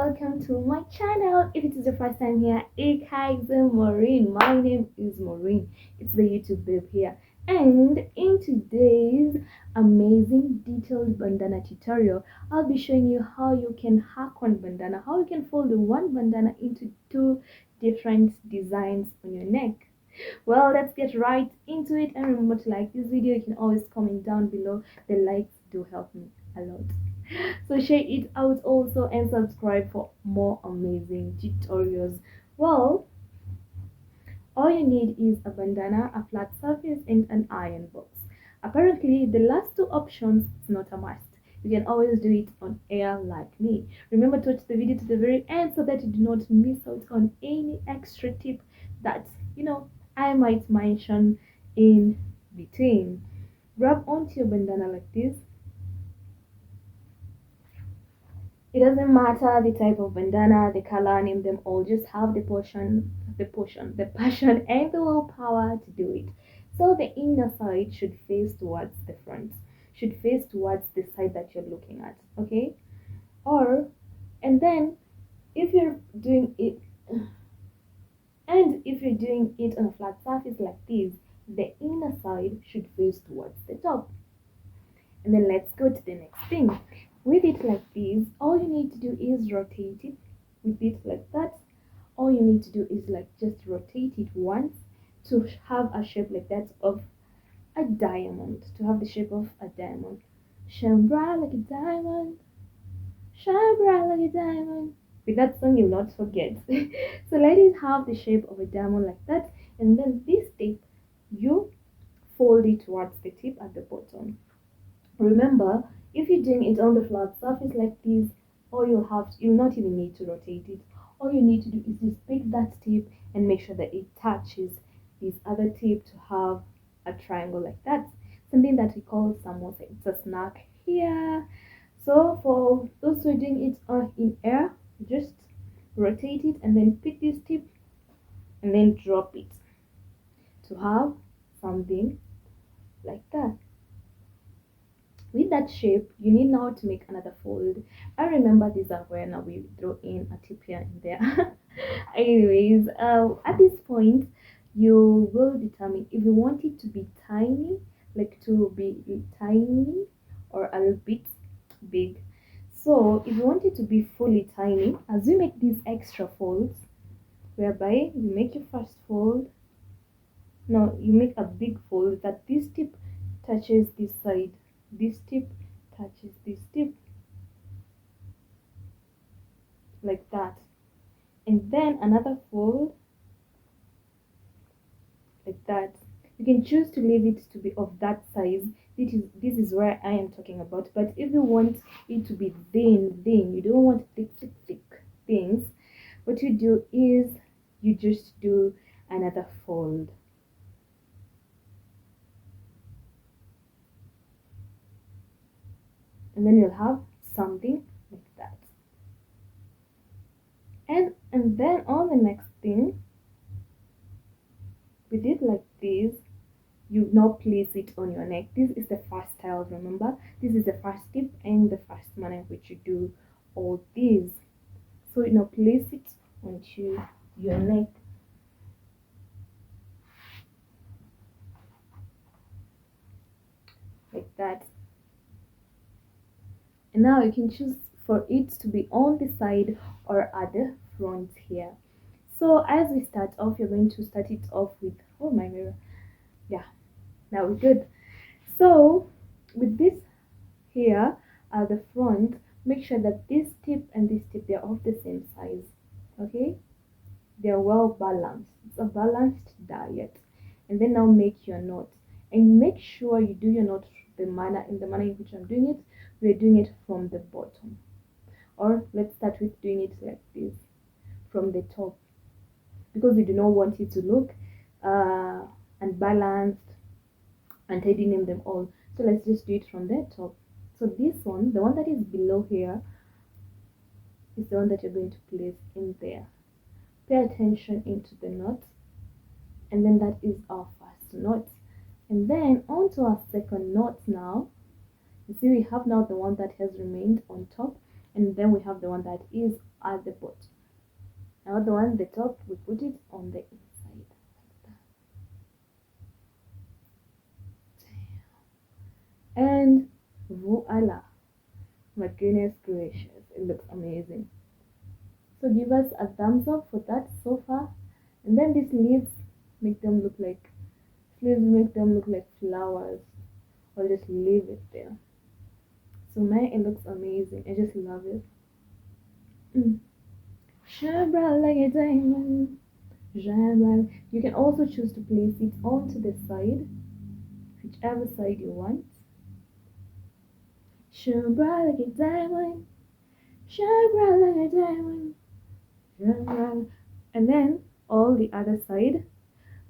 welcome to my channel. If it is your first time here, hi, Maureen. My name is Maureen. It's the YouTube babe here. And in today's amazing detailed bandana tutorial, I'll be showing you how you can hack one bandana, how you can fold one bandana into two different designs on your neck. Well, let's get right into it, and remember to like this video. You can always comment down below. The likes do help me a lot, so share it out also and subscribe for more amazing tutorials. Well, all you need is a bandana, a flat surface, and an iron box. Apparently the last two options is not a must. You can always do it on air like me. Remember to watch the video to the very end so that you do not miss out on any extra tip that I might mention in between. Grab onto your bandana like this. It doesn't matter the type of bandana, the color, name them all. Just have the passion and the willpower to do it. So the inner side should face towards the front, should face towards the side that you're looking at, okay? And then if you're doing it, on a flat surface like this, the inner side should face towards the top. And then let's go to the next thing. With it like this, all you need to do is rotate it. With it like that, all you need to do is like just rotate it once to have a shape like that of a diamond, to have the shape of a diamond. Shine bright like a diamond, shine bright like a diamond. With that song you'll not forget. So let it have the shape of a diamond like that, and then this tip you fold it towards the tip at the bottom. Remember, if you're doing it on the flat surface like this, you'll not even need to rotate it. All you need to do is just pick that tip and make sure that it touches this other tip to have a triangle like that. Something that we call samosa. It's a snack here. So for those who are doing it in air, just rotate it and then pick this tip and then drop it to have something like that. With that shape, you need now to make another fold. I remember these are where now we throw in a tip here and there. Anyways, at this point you will determine if you want it to be tiny, like to be tiny, or a little bit big. So if you want it to be fully tiny, as we make these extra folds, whereby you make your first fold, no, you make a big fold that this tip touches this side, this tip touches this tip, like that, and then another fold like that. You can choose to leave it to be of that size. This is where I am talking about. But if you want it to be thin, you don't want thick things, what you do is you just do another fold. And then you'll have something like that. And then on the next thing, we did like this. You now place it on your neck. This is the first style, remember? This is the first tip and the first manner in which you do all these. So you now place it onto your neck. Like that. And now you can choose for it to be on the side or at the front here. So as we start off, you're going to start it off with, oh my mirror, yeah, now we're good. So with this here at the front, make sure that this tip and this tip, they're of the same size, okay? They're well balanced. It's a balanced diet. And then now make your knot, and make sure you do your knot in the manner in which I'm doing it. We're doing it from the bottom, or let's start with doing it like this, from the top, because we do not want it to look unbalanced and tightening them all. So let's just do it from the top. So this one, the one that is below here, is the one that you're going to place in there. Pay attention into the knot, and then that is our first knot. And then onto our second knot now. You see we have now the one that has remained on top, and then we have the one that is at the bottom. Now the one at the top, we put it on the inside like that. And voila! My goodness gracious, it looks amazing. So give us a thumbs up for that so far. And then these leaves make them look like flowers, or just leave it there. So man, it looks amazing. I just love it. Shine bright like a diamond. Shine bright. You can also choose to place it onto the side, whichever side you want. Shine bright like a diamond. Shine bright like a diamond. Shine bright. And then all the other side.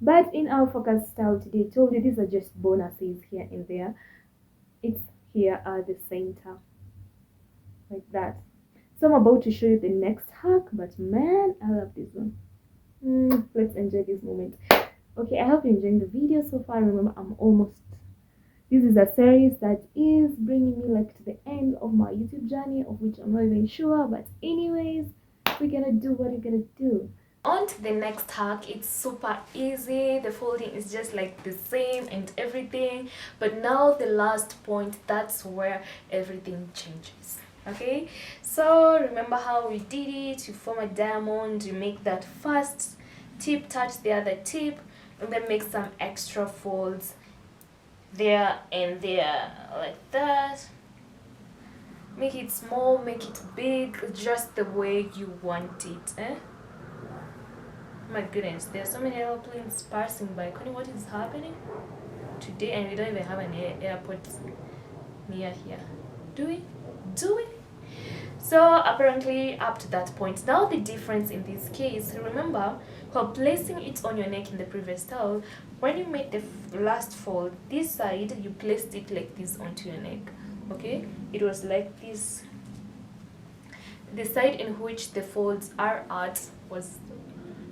But in our focus style today, I told you these are just bonuses here and there. It's here at the center, like that. So I'm about to show you the next hack, but man, I love this one. Let's enjoy this moment. Okay, I hope you're enjoying the video so far. Remember, this is a series that is bringing me like to the end of my YouTube journey, of which I'm not even sure, but anyways, we're gonna do what we're gonna do. On to the next hack. It's super easy. The folding is just like the same and everything, but now the last point, that's where everything changes. Okay, so remember how we did it? You form a diamond, you make that first tip touch the other tip, and then make some extra folds there and there, like that. Make it small, make it big, just the way you want it. My goodness, there are so many airplanes passing by. Connie, what is happening today? And we don't even have an airport near here. Do we? So apparently up to that point. Now the difference in this case, remember, while placing it on your neck in the previous style, when you made the last fold, this side, you placed it like this onto your neck. Okay? It was like this. The side in which the folds are at was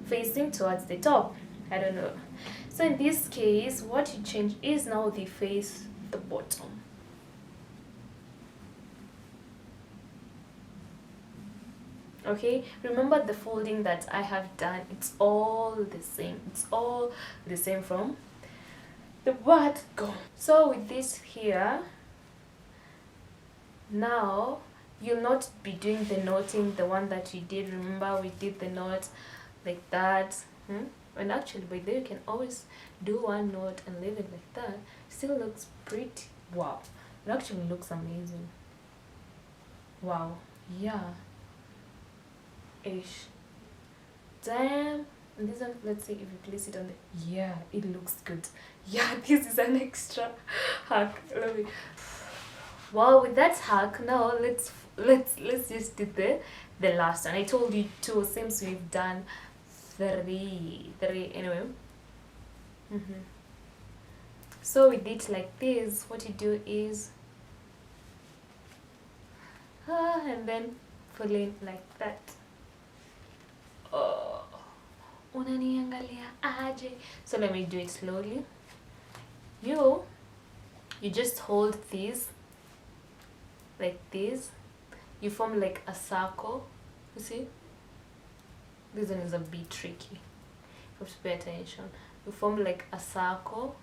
facing towards the top. I don't know. So in this case, what you change is now they face the bottom. Okay, remember the folding that I have done, it's all the same. It's all the same from the word go. So with this here, now you'll not be doing the knotting, the one that you did. Remember we did the knot like that. And actually by there you can always do one knot and leave it like that. Still looks pretty. Wow, it actually looks amazing. Wow, yeah. Ish. Damn. And this one, let's see if you place it on the, yeah, it looks good. Yeah, this is an extra hack. Let me, well, with that hack, now let's just do the last one. I told you two, since we've done three anyway. So with it like this, what you do is and then pull in like that. Oh, unaniangalia aje. So let me do it slowly. You just hold these like this. You form like a circle. You see, this one is a bit tricky. You have to pay attention. You form like a circle.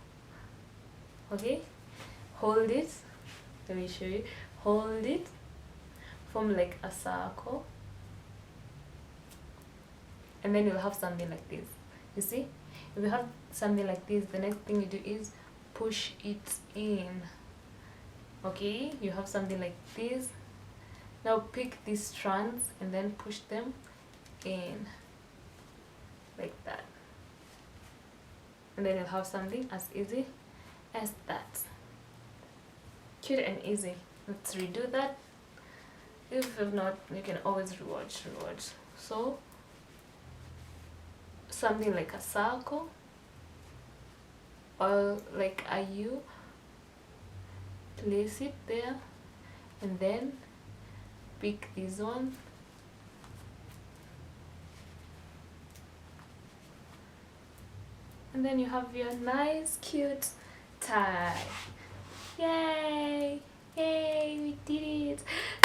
Okay, hold it. Let me show you. Hold it. Form like a circle. And then you'll have something like this. You see, if you have something like this, the next thing you do is push it in. Okay, you have something like this. Now pick these strands and then push them in like that, and then you'll have something as easy as that. Cute and easy. Let's redo that. If not, you can always rewatch. So something like a circle or like a U, place it there, and then pick this one, and then you have your nice cute tie. Yay! Yay, we did it.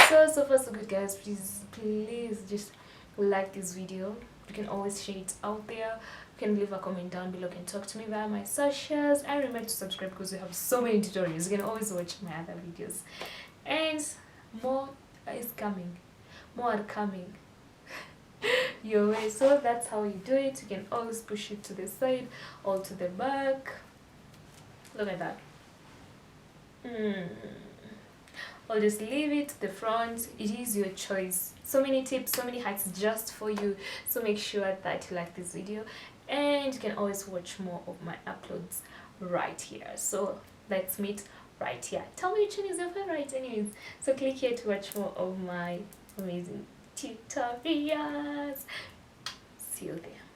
So far so good, guys. Please just like this video. You can always share it out there. You can leave a comment down below. You can talk to me via my socials, and remember to subscribe because we have so many tutorials. You can always watch my other videos, and more is coming. More are coming your way. So that's how you do it. You can always push it to the side or to the back. Look at that. Or just leave it to the front. It is your choice. So many tips, so many hacks just for you. So make sure that you like this video, and you can always watch more of my uploads right here. So let's meet right here. Tell me which one is your favorite anyways. So click here to watch more of my amazing tutorials. See you there.